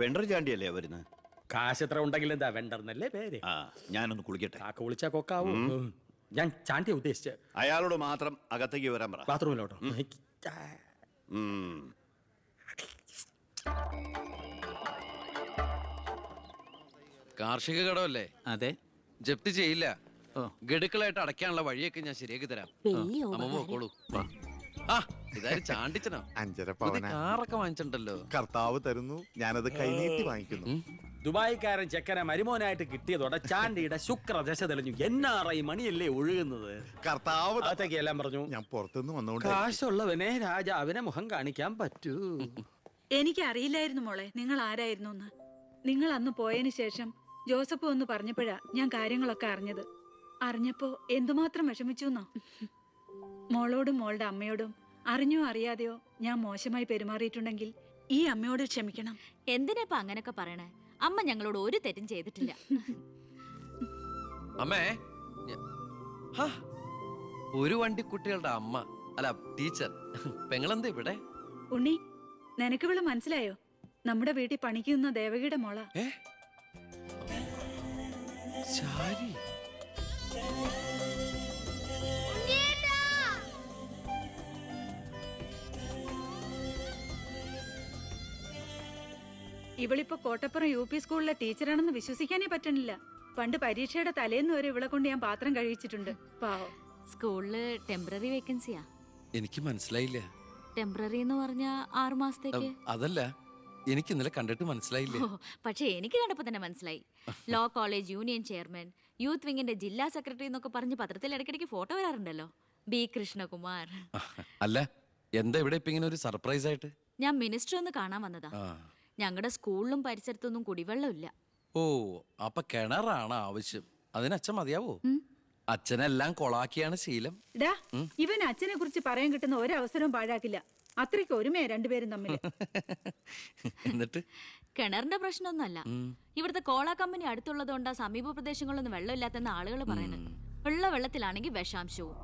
Vendor ചാണ്ടിയല്ലേ വരുന്നത്? കാശ് എത്ര ഉണ്ടെങ്കിലും എന്താ വെണ്ടർന്നല്ലേ പേര്. ആ, ഞാനൊന്ന് കുളിക്കട്ടെ. കാക്ക വിളിച്ചാ കൊക്കാവൂ. ഞാൻ ചാണ്ടിയെ ഉദ്ദേശിച്ച്. അയാളോട് മാത്രം അകത്തേക്ക് വരാൻ പറ. ബാത്റൂമിലോട്ടോ. കാർഷിക കടമല്ലേ? അതെ. ജപ്തി ചെയ്യില്ല. ഗഡുക്കളായിട്ട് അടയ്ക്കാനുള്ള വഴിയൊക്കെ ഞാൻ ശരിയാക്കി തരാം. അമ്മ പോക്കോളൂ. ആ, ഇതാരും ചാണ്ടിച്ചനോ? 5.5 പവന കാറൊക്കെ വാങ്ങിച്ചിട്ടുണ്ടല്ലോ. കർത്താവ് തരുന്നു, ഞാനത് കൈനീട്ടി വാങ്ങിക്കുന്നു. ദുബായിക്കാരൻ ചെക്കനെ മരുമോനായിട്ട് കിട്ടിയതോടെ ചാണ്ടിയുടെ ശുക്രദശ തെളിഞ്ഞു. NRI മണിയല്ലേ ഒഴുകുന്നത്. കർത്താവ് അകത്തേക്ക് എല്ലാം പറഞ്ഞു. ഞാൻ പുറത്തുനിന്ന് വന്നോണ്ട് കാശുള്ളവനെ രാജാവിനെ മുഖം കാണിക്കാൻ പറ്റൂ. എനിക്കറിയില്ലായിരുന്നു മോളെ നിങ്ങൾ ആരായിരുന്നു എന്ന്. നിങ്ങൾ അന്ന് പോയതിനു ശേഷം ജോസഫ് ഒന്ന് പറഞ്ഞപ്പോഴാ ഞാൻ കാര്യങ്ങളൊക്കെ അറിഞ്ഞത്. അറിഞ്ഞപ്പോ എന്തുമാത്രം വിഷമിച്ചു എന്നോ. മോളോടും മോളുടെ അമ്മയോടും അറിഞ്ഞോ അറിയാതെയോ ഞാൻ മോശമായി പെരുമാറിയിട്ടുണ്ടെങ്കിൽ ഈ അമ്മയോട് ക്ഷമിക്കണം. എന്തിനാ അങ്ങനൊക്കെ പറയണേ? അമ്മ ഞങ്ങളോട് ഒരു തെറ്റും ചെയ്തിട്ടില്ല. അമ്മേ, ഒരു വണ്ടിക്കുട്ടികളുടെ അമ്മ അല്ല ടീച്ചർ. പെങ്ങളെന്താ ഇവിടെ? ഉണ്ണി, നിനക്ക് ഇവിടെ മനസ്സിലായോ? നമ്മുടെ വീട്ടിൽ പണിക്കുന്ന ദേവകിയുടെ മോള. ശാരി. ഇവളിപ്പോ കോട്ടപ്പുറം UP സ്കൂളിലെ ടീച്ചറാണെന്ന് വിശ്വസിക്കാനേ പറ്റണില്ല. പണ്ട് പരീക്ഷയുടെ തലേന്ന് വരെ ഇവളെ കൊണ്ട് ഞാൻ പാത്രം കഴിച്ചിട്ടുണ്ട്. പാവം. സ്കൂളില് ടെമ്പററി വേക്കൻസിയാ. എനിക്ക് മനസ്സിലായില്ല. ടെമ്പററി എന്ന് പറഞ്ഞാ 6 മാസത്തേക്ക്. അതല്ല, എനിക്ക് ഇന്നലെ കണ്ടിട്ട് മനസ്സിലായില്ല. പക്ഷെ എനിക്ക് കണ്ടപ്പോ തന്നെ മനസ്സിലായി. Law college union chairman, youth വിങ്ങിന്റെ ജില്ലാ സെക്രട്ടറി എന്നൊക്കെ പറഞ്ഞ് പത്രത്തിൽ ഇടയ്ക്കിടയ്ക്ക് ഫോട്ടോ വരാറുണ്ടല്ലോ. B. കൃഷ്ണകുമാർ. അല്ല, എന്താ ഇവിടെ ഇപ്പൊ ഇങ്ങനെ ഒരു സർപ്രൈസ് ആയിട്ട്? ഞാൻ മിനിസ്റ്റർ ഒന്ന് കാണാൻ വന്നതാ. ഞങ്ങളുടെ സ്കൂളിലും പരിസരത്തൊന്നും കുടിവെള്ളമില്ല. ഓ, അപ്പൊ കിണറാണ് ആവശ്യം. അതിന് അച്ഛൻ മതിയാവോ? അച്ഛനെല്ലാം കൊളാക്കിയാണ് ശീലം. ഇവൻ അച്ഛനെ കുറിച്ച് പറയാൻ കിട്ടുന്ന ഒരവസരവും പാഴാക്കില്ല. അത്രയ്ക്ക് ഒരുമയാ രണ്ടുപേരും തമ്മിൽ. എന്നിട്ട് കിണറിന്റെ പ്രശ്നമൊന്നുമല്ല. ഇവിടുത്തെ കോള കമ്പനി അടുത്തുള്ളതുകൊണ്ടാ സമീപ പ്രദേശങ്ങളിലൊന്നും വെള്ളമില്ലാത്തെന്ന് ആളുകൾ പറയുന്നത്. ഉള്ള വെള്ളത്തിലാണെങ്കിൽ വിഷാംശവും.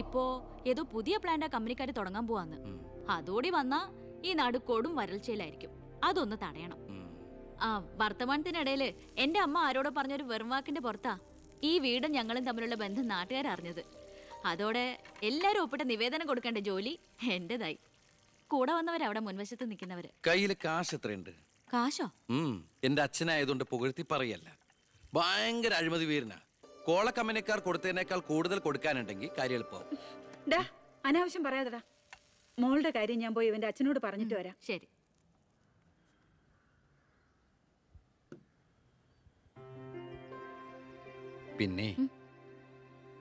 ഇപ്പോ ഏതോ പുതിയ പ്ലാന്റ് കമ്പനിക്കാർ തുടങ്ങാൻ പോവാന്ന്. അതോടി വന്നാ ഈ നാട് കൊടും വരൾച്ചയിലായിരിക്കും. അതൊന്ന് തടയണം. വർത്തമാനത്തിനിടയില് എന്റെ അമ്മ ആരോടോ പറഞ്ഞൊരു വെറുംവാക്കിന്റെ പുറത്താ ഈ വീടും ഞങ്ങളും തമ്മിലുള്ള ബന്ധം നാട്ടുകാരറിഞ്ഞത്. അതോടെ എല്ലാരും ഒപ്പിട്ട് നിവേദനം കൊടുക്കേണ്ട ജോലി എന്റേതായി. കൂടെ വന്നവരവിടെ മുൻവശത്ത് നിൽക്കുന്നവര്. കയ്യില് കാശ് എത്രയുണ്ട്? കാശോ? എന്റെ അച്ഛനായതുകൊണ്ട് പുകഴ്ത്തി പറയല്ല. ഭയങ്കര അഴിമതി വീരനാ. കോള കമ്പനിക്കാർ കൊടുത്തതിനേക്കാൾ കൂടുതൽ കൊടുക്കാനുണ്ടെങ്കിൽ കാര്യം എളുപ്പമാവും. അനാവശ്യം പറയാതെടാ. മോളുടെ കാര്യം ഞാൻ പോയി ഇവന്റെ അച്ഛനോട് പറഞ്ഞിട്ട് വരാം. ശരി. പിന്നെ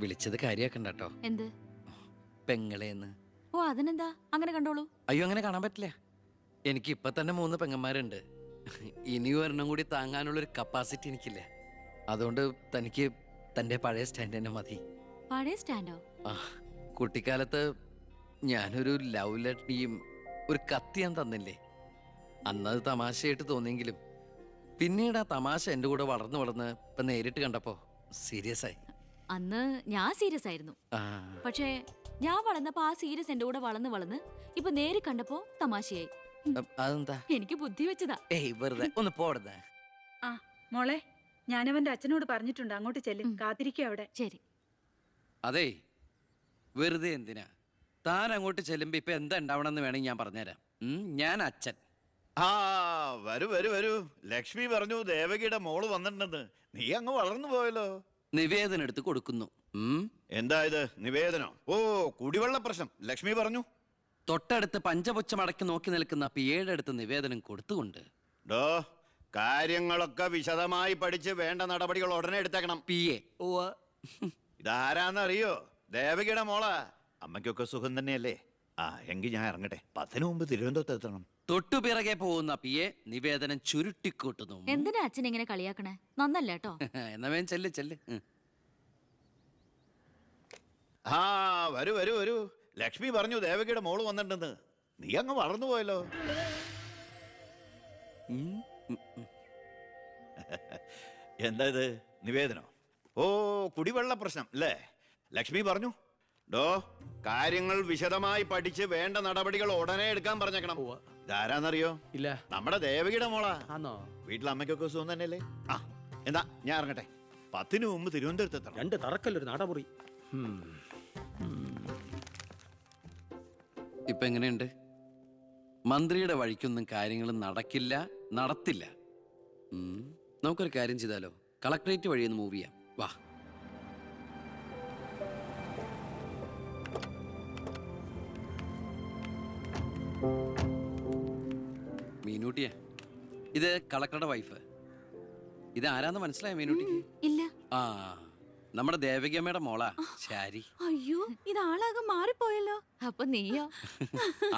വിളിച്ചത് കാര്യാക്കണ്ടോ? എന്ത്? പെങ്ങളേന്ന്. ഓ, അതിനെന്താ? അങ്ങനെ കണ്ടോളൂ. അയ്യോ, അങ്ങനെ കാണാൻ പറ്റില്ല. എനിക്ക് ഇപ്പൊ തന്നെ 3 പെങ്ങന്മാരുണ്ട്. ഇനി ഒരെണ്ണം കൂടി താങ്ങാനുള്ളൊരു കപ്പാസിറ്റി എനിക്കില്ല. അതുകൊണ്ട് തനിക്ക് തന്റെ പഴയ സ്റ്റാൻഡ് തന്നെ മതി. പഴയ സ്റ്റാൻഡോ? കുട്ടിക്കാലത്ത് ഞാനൊരു ലവ് ലെറ്ററിയും ഒരു കത്തി ഞാൻ തന്നില്ലേ? അന്നത് തമാശയായിട്ട് തോന്നിയെങ്കിലും പിന്നീട് ആ തമാശ എന്റെ കൂടെ വളർന്ന് വളർന്ന് ഇപ്പൊ നേരിട്ട് കണ്ടപ്പോ സീരിയസ് ആയി. അന്ന് ഞാൻ സീരിയസ് ആയിരുന്നു. പക്ഷേ ഞാൻ വളർന്നപ്പോ ആ സീരിയസ് എന്റെ കൂടെ വളർന്ന് ഇപ്പൊ നേരി കണ്ടപ്പോ തമാശയായി. അതെന്താ? എനിക്ക് ബുദ്ധി വെച്ചതാ. വെറുതെ ഒന്ന് പോടുന്നേ. മോളെ, ഞാനവന്റെ അച്ഛനോട് പറഞ്ഞിട്ടുണ്ട്. അങ്ങോട്ട് ചെല്ലും. കാത്തിരിക്കുക അവിടെ. ശരി. അതെ, വെറുതെ എന്തിനാ? താൻ അങ്ങോട്ട് ചെല്ലുമ്പോ ഇപ്പൊ എന്താ ഉണ്ടാവണമെന്ന് വേണമെങ്കിൽ ഞാൻ പറഞ്ഞുതരാം. ഞാൻ അച്ഛൻ. വരൂ വരൂ വരൂ. ലക്ഷ്മി പറഞ്ഞു ദേവകിയുടെ മോള് വന്നിട്ടുണ്ടെന്ന്. നീ അങ്ങ് വളർന്നു പോയല്ലോ. നിവേദനം എടുത്ത് കൊടുക്കുന്നു. എന്താ ഇത് നിവേദനം? ഓ, കുടിവെള്ള പ്രശ്നം ലക്ഷ്മി പറഞ്ഞു. തൊട്ടടുത്ത് പഞ്ചപുച്ഛമടക്കി നോക്കി നിൽക്കുന്ന PAയുടെ അടുത്ത് നിവേദനം കൊടുത്തുകൊണ്ട് കാര്യങ്ങളൊക്കെ വിശദമായി പഠിച്ച് വേണ്ട നടപടികൾ ഉടനെ എടുത്തേക്കണം. PA. ഇതാരാന്നറിയോ? ദേവകിയുടെ മോളാ. അമ്മയ്ക്കൊക്കെ സുഖം തന്നെയല്ലേ? എങ്കിൽ ഞാൻ ഇറങ്ങട്ടെ. 10 മുമ്പ് തിരുവനന്തപുരത്ത് എത്തണം. തൊട്ടുപിറകെ പോകുന്ന PA നിവേദനം ചുരുട്ടിക്കൂട്ടുന്നു. എന്തിനാ അച്ഛൻ ഇങ്ങനെ കളിയാക്കണേ? നന്നല്ല കേട്ടോ. എന്നാ വേഗം ചെല്ല്. വരൂ വരൂ വരൂ. ലക്ഷ്മി പറഞ്ഞു ദേവകിയുടെ മോള് വന്നിട്ടുണ്ടെന്ന്. നീ അങ്ങ് വളർന്നു പോയല്ലോ. എന്താ ഇത്? നിവേദനോ? ഓ, കുടിവെള്ള പ്രശ്നം അല്ലേ? ലക്ഷ്മി പറഞ്ഞു കാര്യങ്ങൾ വിശദമായി പഠിച്ച് വേണ്ട നടപടികൾ ഉടനെ എടുക്കാൻ പറഞ്ഞേക്കണം. ഇതാരാന്നറിയോ? ഇല്ല. നമ്മുടെ ദേവകിയുടെ മോളാ. ആന്നോ? വീട്ടിൽ അമ്മയ്ക്കൊക്കെ സുഖം തന്നെയല്ലേ? ആ എന്താ ഞാൻ ഇറങ്ങട്ടെ. 10 മുമ്പ് തിരുവനന്തപുരത്ത് എത്തണം. 2 തറക്കല്ലൊരു നാടമുറി. ഇപ്പൊ എങ്ങനെയുണ്ട്? മന്ത്രിയുടെ വഴിക്കൊന്നും കാര്യങ്ങൾ നടക്കില്ല, നടത്തില്ല. നമുക്കൊരു കാര്യം ചെയ്താലോ? കളക്ടറേറ്റ് വഴി ഒന്ന് മൂവ് ചെയ്യാം. വാ. മീനൂട്ടിയെ, ഇത് കളക്ടറുടെ വൈഫ്. ഇത് ആരാന്ന് മനസ്സിലായ മീനൂട്ടിക്ക്? ഇല്ല. ആ, നമ്മുടെ ദേവകിയമ്മയുടെ മോളാ ശാരി. അയ്യോ, ഇത് ആളാകെ മാറിപ്പോയല്ലോ. അപ്പൊ നീയോ?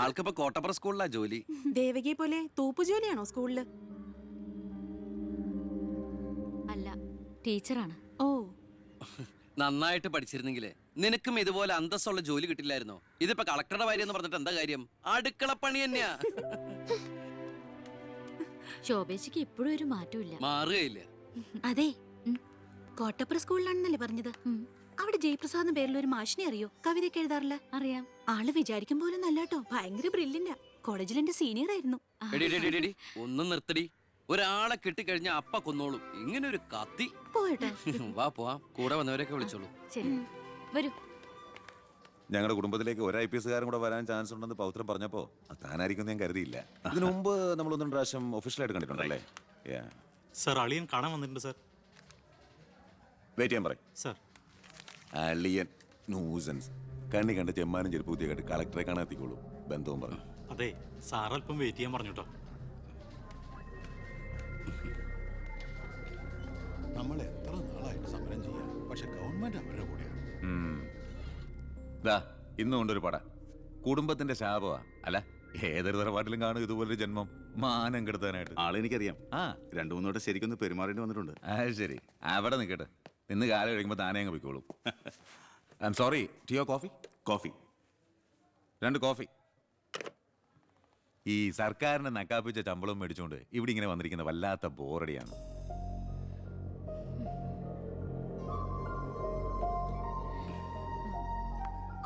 ആൾക്കിപ്പോ കോട്ടപ്പുറ സ്കൂളിലാ ജോലി. ദേവകിയെ പോലെ തൂപ്പുജോലിയാണോ സ്കൂളില്? അല്ല, ടീച്ചറാണ്. ഓ, നന്നായിട്ട് പഠിച്ചിരുന്നെങ്കിലേ നിനക്കും ഇതുപോലെ അന്തസ്സുള്ള ജോലി കിട്ടില്ലായിരുന്നോ? ഇതിപ്പോ കളക്ടറുടെ ഭാര്യ എന്ന് പറഞ്ഞിട്ട് എന്താ കാര്യം? അടുക്കളപ്പണി തന്നെയാ. ശോഭേച്ചിക്ക് ഇപ്പോഴും ഒരു മാറ്റമില്ല. മാറുകയില്ല. അതെ. കോട്ടപ്പുറ സ്കൂളിലാണെന്നല്ലേ പറഞ്ഞത്? അവിടെ ജയപ്രസാദ് പേരിൽ ഒരു മാഷിനെ അറിയോ? കവിതയൊക്കെ എഴുതാറില്ല. അറിയാം. ആള് വിചാരിക്കും പോലെ നല്ലാട്ടോ, ഭയങ്കര ബ്രില്യന്റാ. കോളേജിൽ എന്റെ സീനിയർ ആയിരുന്നു. എടി, എടി, എടി, എടി, ഒന്നും നിർത്തടി. ഒരാളെ കിട്ടിക്കഴിഞ്ഞ അപ്പ കൊന്നോളും. ഇങ്ങനെ ഒരു കത്തി. പോയട്ടെ. വാ പോവാം. കൂടെ വന്നവരൊക്കെ വിളിച്ചോളൂ. ശരി, വരൂ. ഞങ്ങളുടെ കുടുംബത്തിലേക്ക് ഒരു IPS കാരൻ കൂടെ വരാൻ ചാൻസ് ഉണ്ടെന്ന് പൗത്രം പറഞ്ഞപ്പോ അത് താനായിരിക്കും ഞാൻ കരുതിയില്ല. ഇതിനു മുമ്പ് നമ്മൾ ഒന്നും പ്രാവശ്യം ഒഫീഷ്യലായിട്ട് കണ്ടിട്ടുണ്ടല്ലേ? സർ, അളിയൻ കാണാൻ വന്നിട്ടുണ്ട് സർ. വെയിറ്റ് ചെയ്യാൻ പറയും. സർ, അളിയൻ ന്യൂസൻസ്. കണ്ണി കണ്ട് ചെമ്മാനും ചെരുപ്പൂത്തിയെ കണ്ട് കളക്ടറെ കാണാൻ എത്തിക്കോളൂ. ബന്ധവും പറഞ്ഞു. അതെ, സാർ അല്പം വെയിറ്റ് ചെയ്യാൻ പറഞ്ഞു കേട്ടോ. നമ്മൾ എത്ര നാളായിട്ട് സമരം ചെയ്യാം, പക്ഷെ ഗവൺമെന്റ് അവരുടെ കൂടെയാണ്. ദാ ഇന്നും കൊണ്ടൊരു പട. കുടുംബത്തിന്റെ ശാപമാ. അല്ല, ഏതൊരു തറവാട്ടിലും കാണും ഇതുപോലൊരു ജന്മം. മാനം കെടുത്താനായിട്ട്. ആളെനിക്കറിയാം. ആ, 2-3 വട്ടം ശരിക്കൊന്ന് പെരുമാറേണ്ടി വന്നിട്ടുണ്ട്. ശരി. അവിടെ നിൽക്കട്ടെ. ഇന്ന് കാലം കഴിയുമ്പോൾ താനേ അങ്ങ് പോയിക്കോളും. I'm sorry. ടീയോ കോഫി? കോഫി. 2 കോഫി. ഈ സർക്കാരിന് നക്കാപ്പിച്ച ശമ്പളം മേടിച്ചുകൊണ്ട് ഇവിടെ ഇങ്ങനെ വന്നിരിക്കുന്ന വല്ലാത്ത ബോറടിയാണ്.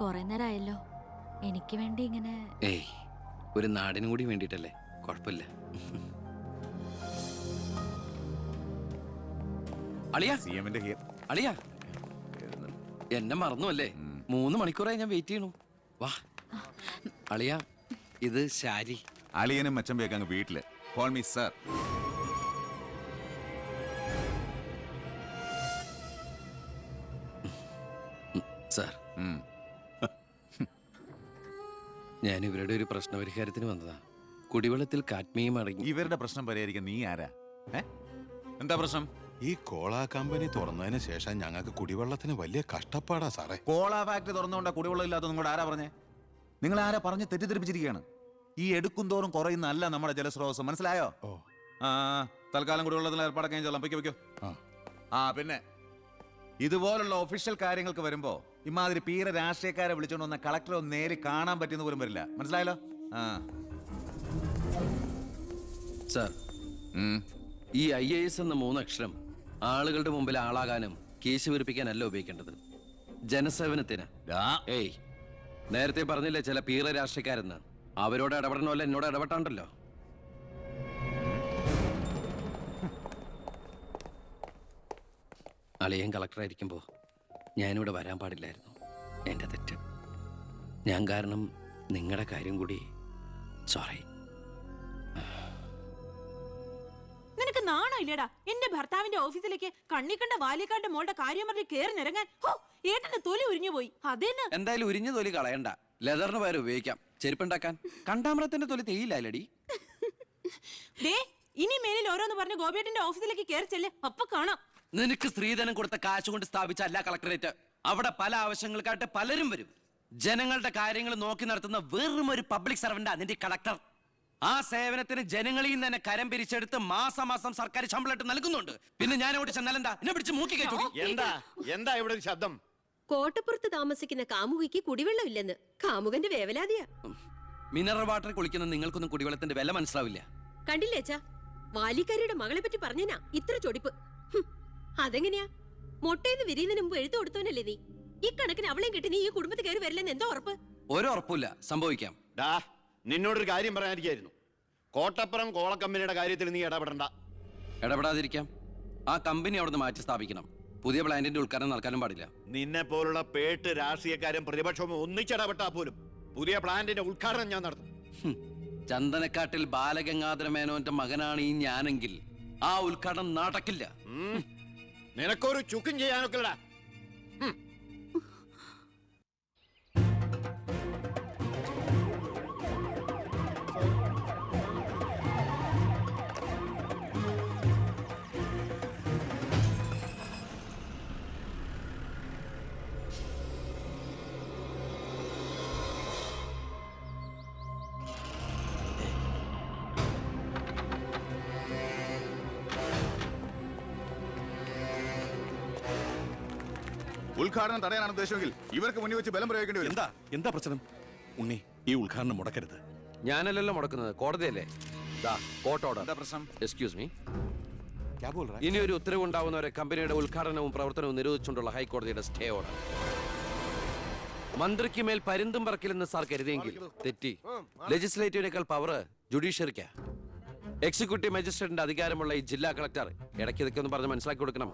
കൊറേ നേരമായല്ലോ. എനിക്ക് വേണ്ടി ഇങ്ങനെ. ഏയ്, ഒരു നാടിനും കൂടി വേണ്ടിട്ടല്ലേ. കുഴപ്പമില്ല. അളിയാ, CM-ന്റെ അളിയാ, എന്നെ മറന്നു അല്ലേ? 3 മണിക്കൂറായി ഞാൻ വെയിറ്റ് ചെയ്യണു. വാ അളിയാ, ഇത് ശാരി. അളിയനും മച്ചമ്പയൊക്കെ അങ്ങ് വീട്ടില്. Call me sir. സാർ, ഞാൻ ഇവരുടെ ഒരു പ്രശ്നപരിഹാരത്തിന് വന്നതാ. കുടിവെള്ളത്തിൽ കാഡ്മിയം അടങ്ങി. ഇവരുടെ പ്രശ്നം പരിഹരിക്കാൻ നീ ആരാ? എന്താ പ്രശ്നം? ഈ കോള കമ്പനി തുറന്നതിന് ശേഷം ഞങ്ങൾക്ക് കുടിവെള്ളത്തിന് വലിയ കഷ്ടപ്പാടാ സാറേ. കോള ഫാക്ടറി തുറന്നുകൊണ്ടാ കുടിവെള്ളം ഇല്ലാത്ത നിങ്ങളോട് ആരാ പറഞ്ഞേ? നിങ്ങൾ ആരാ പറഞ്ഞ് തെറ്റിദ്ധരിപ്പിച്ചിരിക്കുകയാണ്. ഈ എടുക്കും തോറും കുറയുന്നല്ല നമ്മുടെ ജലസ്രോതസ്. മനസ്സിലായോ? ഓ, ആ, തൽക്കാലം കുടിവെള്ളത്തിന് ഏർപ്പാടൊക്കെ ചെയ്തോളാം. പൊയ്ക്കോ. ആ. പിന്നെ ഇതുപോലുള്ള ഒഫീഷ്യൽ കാര്യങ്ങൾക്ക് വരുമ്പോ ഇമാതിരി പീര രാഷ്ട്രീയക്കാരെ വിളിച്ചോണ്ട് വന്ന കളക്ടറെ ഒന്ന് നേരി കാണാൻ പറ്റുന്ന പോലും വരില്ല. മനസ്സിലായല്ലോ? സാർ, ഈ IAS എന്ന 3 അക്ഷരം ആളുകളുടെ മുമ്പിൽ ആളാകാനും കേസ് വീർപ്പിക്കാനല്ല ഉപയോഗിക്കേണ്ടത്. ജനസേവനത്തിന്. ഏയ്, നേരത്തെ പറഞ്ഞില്ലേ ചില പീറ രാഷ്ട്രീയക്കാരെന്ന്. അവരോട് ഇടപെടണമല്ല, എന്നോട് ഇടപെട്ടാണ്ടല്ലോ. അളിയൻ കളക്ടറായിരിക്കുമ്പോൾ ഞാനിവിടെ വരാൻ പാടില്ലായിരുന്നു. എൻ്റെ തെറ്റ്. ഞാൻ കാരണം നിങ്ങളുടെ കാര്യം കൂടി. സോറി. നിനക്ക് നാണം ഇല്ലടാ? എന്റെ ഭർത്താവിന്റെ ഓഫീസിലേക്ക് കണ്ണിക്കണ്ട വാലിക്കാന്റെ മോളുടെ കാര്യം പറഞ്ഞ് കേറി നിരങ്ങാൻ. ഏട്ടന്റെ തൊലി ഉരിഞ്ഞു പോയി. അതെന്നെ. എന്തായാലും ഉരിഞ്ഞ തൊലി കളയണ്ട. ലെതറിന് പകരം ഉപയോഗിക്കാം. ചെരുപ്പുണ്ടാക്കാൻ. കണ്ടാമരത്തിന്റെ തൊലി തേയില്ലടി. ഇനി മേലിൽ ഓരോന്ന് പറഞ്ഞ് ഗോപിയേട്ടന്റെ ഓഫീസിലേക്ക് കേറി ചെല്ലേ, അപ്പൊ കാണാം. നിനക്ക് സ്ത്രീധനം കൊടുത്ത കാശ് കൊണ്ട് സ്ഥാപിച്ച അല്ല കളക്ടറേറ്റ്. അവിടെ പല ആവശ്യങ്ങൾക്കായിട്ട് പലരും വരും. ജനങ്ങളുടെ കാര്യങ്ങൾ നോക്കി നടത്തുന്ന വെറും ഒരു പബ്ലിക് സർവന്റാ നിന്റെ കളക്ടർ. ആ സേവനത്തിന് ജനങ്ങളിൽ നിന്ന് തന്നെ കരം പിരിച്ചെടുത്ത് മാസം സർക്കാർ ശമ്പളമായിട്ട് നൽകുന്നുണ്ട്. പിന്നെ ഞാൻ അവിടെ ചെന്നാലെന്താ? എന്നെ പിടിച്ച് മൂക്കി കയറ്റി. എന്താ ഇവിടെ ഒരു ശബ്ദം? കോട്ടപ്പുറത്ത് താമസിക്കുന്ന കാമുകിക്ക് കുടിവെള്ളമില്ലെന്ന് കാമുകന്റെ വേവലാതിയാ. മിനറൽ വാട്ടർ കുളിക്കുന്ന നിങ്ങൾക്കൊന്നും കുടിവെള്ളത്തിന്റെ വില മനസ്സിലാവില്ല. കണ്ടില്ലേച്ചാ, വാലിക്കാരിയുടെ മകളെ പറ്റി പറഞ്ഞനാ ഇത്ര ചൊടിപ്പ്. അതെങ്ങനെയാ? മൊട്ടേന്ന് വിരിയുന്നതിന് മുമ്പ് എഴുത്തു കൊടുത്തവനല്ലേ നീ? ഈ കണക്കിന് അവളെയും കിട്ടി നീ ഈ കുടുംബത്തിൽ കയറി വരില്ലെന്ന് എന്തോ ഉറപ്പ്? ഒരു ഉറപ്പില്ല. സംഭവിക്കാം. നിന്നോടൊരു കാര്യം പറയാനിരിക്കായിരുന്നു. കോട്ടപ്പുറം കോള കമ്പനിയുടെ കാര്യത്തിൽ നീ ഇടപെടണ്ട. ഇടപെടാതിരിക്കാം. ആ കമ്പനി അവിടുന്ന് മാറ്റി സ്ഥാപിക്കണം. പുതിയ പ്ലാന്റിന്റെ ഉദ്ഘാടനം നടക്കാനും പാടില്ല. നിന്നെ പോലുള്ള പേട്ട് രാഷ്ട്രീയക്കാരും പ്രതിപക്ഷവും ഒന്നിച്ചിടപെട്ടാ പോലും പുതിയ പ്ലാന്റിന്റെ ഉദ്ഘാടനം ഞാൻ നടത്തും. ചന്ദനക്കാട്ടിൽ ബാലഗംഗാധര മേനോന്റെ മകനാണ് ഈ ഞാനെങ്കിൽ ആ ഉദ്ഘാടനം നടക്കില്ല. നിനക്കൊരു ചുക്കും ചെയ്യാനൊക്കെടാ. ഉദ്ഘാടനം തടയാനാണ് ഉദ്ദേശമെങ്കിൽ ഇവർക്ക് മുന്നിൽ വെച്ച് ബലം പ്രയോഗിക്കേണ്ടി വരും. എന്താ പ്രശ്നം? ഉണ്ണി, ഈ ഉദ്ഘാടനം മുടക്കരുത്. ഞാനല്ലല്ലോ മുടക്കുന്നത്, കോടതിയല്ലേ. എന്താ പ്രശ്നം? Excuse me. ഇനി ഒരു ഉത്തരവ് ഉണ്ടാവുന്നവരെ കമ്പനിയുടെ ഉദ്ഘാടനവും പ്രവർത്തനവും നിരോധിച്ചുകൊണ്ടുള്ള ഹൈക്കോടതിയുടെ സ്റ്റേ ഓർഡർ. മന്ത്രിക്ക് മേൽ പരുന്തും പറക്കില്ലെന്ന് സാർ കരുതിയെങ്കിൽ തെറ്റി. ലെജിസ്ലേറ്റീവിനേക്കാൾ പവർ ജുഡീഷ്യറിക്കാ. എക്സിക്യൂട്ടീവ് മജിസ്ട്രേറ്റിന്റെ അധികാരമുള്ള ഈ ജില്ലാ കളക്ടർ ഇടയ്ക്ക് ഇതൊക്കെ ഒന്ന് പറഞ്ഞ് മനസ്സിലാക്കി കൊടുക്കണം.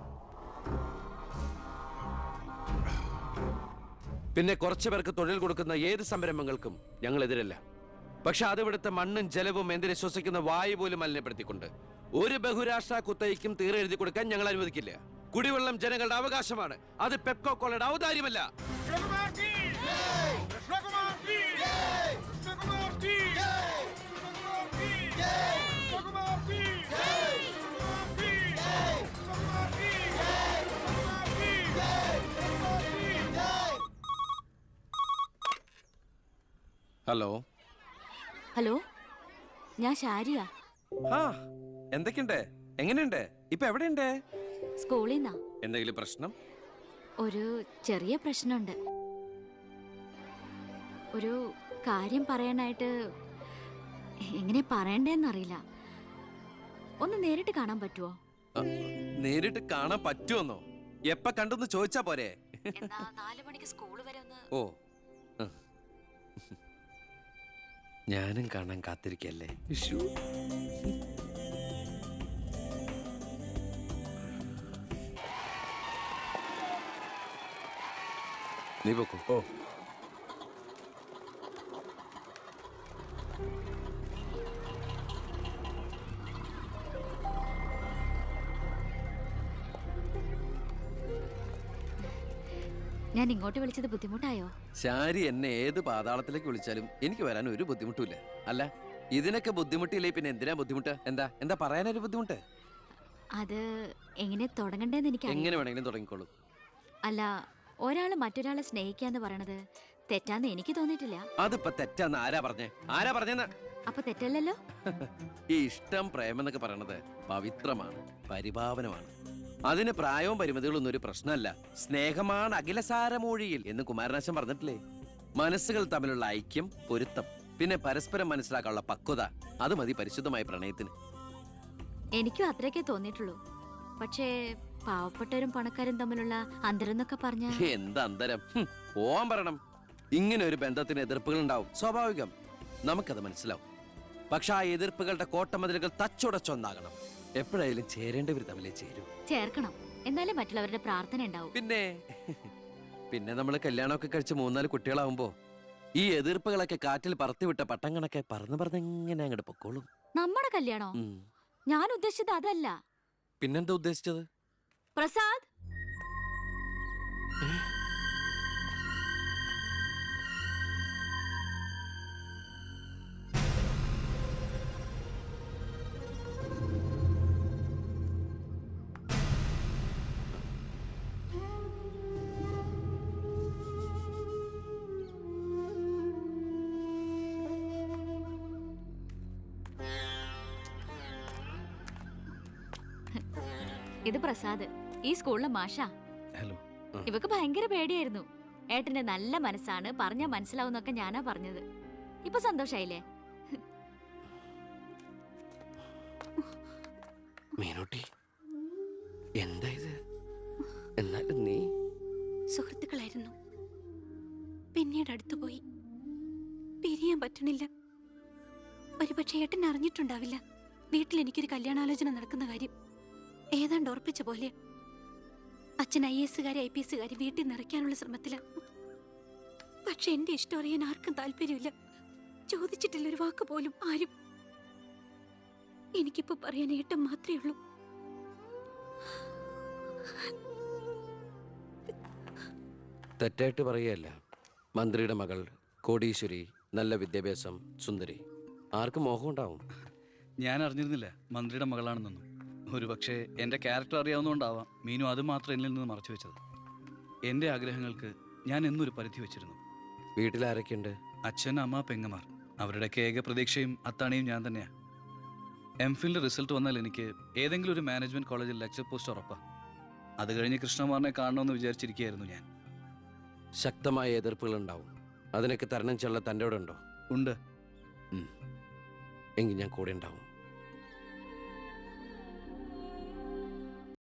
പിന്നെ കുറച്ചു പേർക്ക് തൊഴിൽ കൊടുക്കുന്ന ഏത് സംരംഭങ്ങൾക്കും ഞങ്ങൾ എതിരല്ല. പക്ഷെ അതിവിടുത്തെ മണ്ണും ജലവും എന്തിനെ ശ്വസിക്കുന്ന വായു പോലും മലിനപ്പെടുത്തിക്കൊണ്ട് ഒരു ബഹുരാഷ്ട്ര കുത്തയ്ക്കും തീരെഴുതി കൊടുക്കാൻ ഞങ്ങൾ അനുവദിക്കില്ല. കുടിവെള്ളം ജനങ്ങളുടെ അവകാശമാണ്, അത് പെപ്കോ കോളയുടെ ഔദാര്യമല്ല. ഹലോ ഹലോ, ഞാൻ ഷാരിയ. എന്തൊക്കെയുണ്ട്? എങ്ങനെയുണ്ട്? ഇപ്പൊ എവിടെയുണ്ട്? സ്കൂളിൽ നിന്നാ. എന്തെങ്കിലും പ്രശ്നം? ഒരു ചെറിയ പ്രശ്നമുണ്ട്. ഒരു കാര്യം പറയാനായിട്ട് എങ്ങനെ പറയണ്ടേന്നറിയില്ല. ഒന്ന് നേരിട്ട് കാണാൻ പറ്റുമോ? നേരിട്ട് കാണാൻ പറ്റുമെന്നോ? എപ്പ കണ്ടെന്ന് ചോദിച്ചാ പോരെ? 4 മണിക്ക് സ്കൂൾ വരെ ഒന്ന്. ഓ, ഞാനും കാണാൻ കാത്തിരിക്കല്ലേ. നീ പോക്കോ. ഓ, ഞാൻ ഇങ്ങോട്ട് വിളിച്ചത് ബുദ്ധിമുട്ടായോ? ശാരി എന്നെ ഏത് പാതാളത്തിലേക്ക് വിളിച്ചാലും എനിക്ക് വരാൻ ഒരു ബുദ്ധിമുട്ടില്ല. അല്ല, ഇതിനൊക്കെ ബുദ്ധിമുട്ടില്ലേ പിന്നെ എന്തിനാ ബുദ്ധിമുട്ട്? എന്താ എന്താ പറയാനൊരു ബുദ്ധിമുട്ട്? അത് എങ്ങനെ തുടങ്ങണ്ടേന്ന് എനിക്ക് എങ്ങനെ വേണമെങ്കിലും തുടങ്ങിക്കോളൂ. അല്ല, ഒരാള് മറ്റൊരാളെ സ്നേഹിക്കാന്ന് പറയണത് തെറ്റാന്ന് എനിക്ക് തോന്നിയിട്ടില്ല. അതിപ്പോ തെറ്റാന്ന് ആരാ പറഞ്ഞെന്ന്? അപ്പൊ തെറ്റല്ലല്ലോ. ഈ ഇഷ്ടം പ്രേമം എന്നൊക്കെ പറയണത് പവിത്രമാണ്, പരിഭാവനമാണ്. അതിന് പ്രായവും പരിമിതികളൊന്നും ഒരു പ്രശ്നമല്ല. സ്നേഹമാണ് അഖിലസാരമൂഴിയിൽ എന്ന് കുമാരനാശൻ പറഞ്ഞിട്ടില്ലേ? മനസ്സുകൾ തമ്മിലുള്ള ഐക്യം, പൊരുത്തം, പിന്നെ പരസ്പരം മനസ്സിലാക്കാനുള്ള പക്വത, അത് മതി പരിശുദ്ധമായ പ്രണയത്തിന്. എനിക്കും അത്രയൊക്കെ തോന്നിയിട്ടുള്ളൂ. പക്ഷേ പാവപ്പെട്ടവരും പണക്കാരും തമ്മിലുള്ള അന്തരം എന്നൊക്കെ പറഞ്ഞ എന്താ അന്തരം? പോവാൻ പറയണം. ഇങ്ങനെ ഒരു ബന്ധത്തിന് എതിർപ്പുകൾ ഉണ്ടാവും, സ്വാഭാവികം. നമുക്കത് മനസ്സിലാവും. പക്ഷെ ആ എതിർപ്പുകളുടെ കോട്ടമതിലുകൾ തച്ചുടച്ചൊന്നാകണം. എപ്പോഴായാലും ചേരേണ്ടവർ തമ്മിലേ ചേരും. ചേർക്കണം, എന്നാലും മറ്റുള്ളവരുടെ പ്രാർത്ഥന ഉണ്ടാവും. പിന്നെ നമ്മൾ കല്യാണമൊക്കെ കഴിച്ച് 3-4 കുട്ടികളാവുമ്പോ ഈ എതിർപ്പുകളൊക്കെ കാറ്റിൽ പറത്തിവിട്ട പട്ടം കണക്കെ പറന്ന് അങ്ങോട്ട് പൊക്കോളും. നമ്മുടെ കല്യാണോ? ഞാൻ ഉദ്ദേശിച്ചത് അതല്ല. പിന്നെന്താ ഉദ്ദേശിച്ചത്? പ്രസാദ്, ഇത് പ്രസാദ്, ഈ സ്കൂളിലെ മാഷാ. ഹലോ. ഇവക്ക് ഭയങ്കര പേടിയായിരുന്നു. ഏട്ടന്റെ നല്ല മനസ്സാണ്, പറഞ്ഞാ മനസ്സിലാവുന്നൊക്കെ ഞാനാ പറഞ്ഞത്. ഇപ്പൊ സന്തോഷായില്ലേ? മീനൂട്ടി, എന്താ ഇത്? എന്നാലും നീ സുഹൃത്തുക്കളായിരുന്നു, പിന്നീട് അടുത്തുപോയി. പിരിയാൻ പറ്റണില്ല. ഒരുപക്ഷെ ഏട്ടൻ അറിഞ്ഞിട്ടുണ്ടാവില്ല. വീട്ടിൽ എനിക്കൊരു കല്യാണാലോചന നടക്കുന്ന കാര്യം ഏതാണ്ട് ഉറപ്പിച്ച പോലെ. അച്ഛൻ IAS IPS വീട്ടിൽ നിറയ്ക്കാനുള്ള ശ്രമത്തില. പക്ഷെ എന്റെ ഇഷ്ടം അറിയാൻ ആർക്കും താല്പര്യമില്ല. ചോദിച്ചിട്ടില്ല ഒരു വാക്ക് പോലും ആരും. എനിക്കിപ്പോ പറയാൻ ഏട്ടൻ മാത്രമേ ഉള്ളൂ. തെറ്റായിട്ട് പറയുകയല്ല. മന്ത്രിയുടെ മകൾ, കോടീശ്വരി, നല്ല വിദ്യാഭ്യാസം, സുന്ദരി, ആർക്കും മോഹം ഉണ്ടാവും. ഞാൻ അറിഞ്ഞിരുന്നില്ല മന്ത്രിയുടെ മകളാണെന്നൊന്നും. ഒരു പക്ഷേ എൻ്റെ ക്യാരക്ടർ അറിയാവുന്നതുകൊണ്ടാവാം മീനു അത് മാത്രം എന്നിൽ നിന്ന് മറച്ചു വെച്ചത്. എൻ്റെ ആഗ്രഹങ്ങൾക്ക് ഞാൻ എന്നൊരു പരിധി വെച്ചിരുന്നു. വീട്ടിലാരൊക്കെയുണ്ട്? അച്ഛൻ, അമ്മ, പെങ്ങമാർ. അവരുടെയൊക്കെ ഏക പ്രതീക്ഷയും അത്താണിയും ഞാൻ തന്നെയാണ്. MPhilന്റെ റിസൾട്ട് വന്നാൽ എനിക്ക് ഏതെങ്കിലും ഒരു മാനേജ്മെന്റ് കോളേജിൽ ലെക്ചർ പോസ്റ്റ് ഉറപ്പാ. അത് കഴിഞ്ഞ് കൃഷ്ണകുമാറിനെ കാണണമെന്ന് വിചാരിച്ചിരിക്കുകയായിരുന്നു ഞാൻ. ശക്തമായ എതിർപ്പുകൾ ഉണ്ടാവും. അതിനൊക്കെ തരണം ചെയ്യാനുള്ള തൻ്റെ അവിടെ ഉണ്ടോ? ഉണ്ട്. എങ്കിൽ ഞാൻ കൂടെ ഉണ്ടാവും.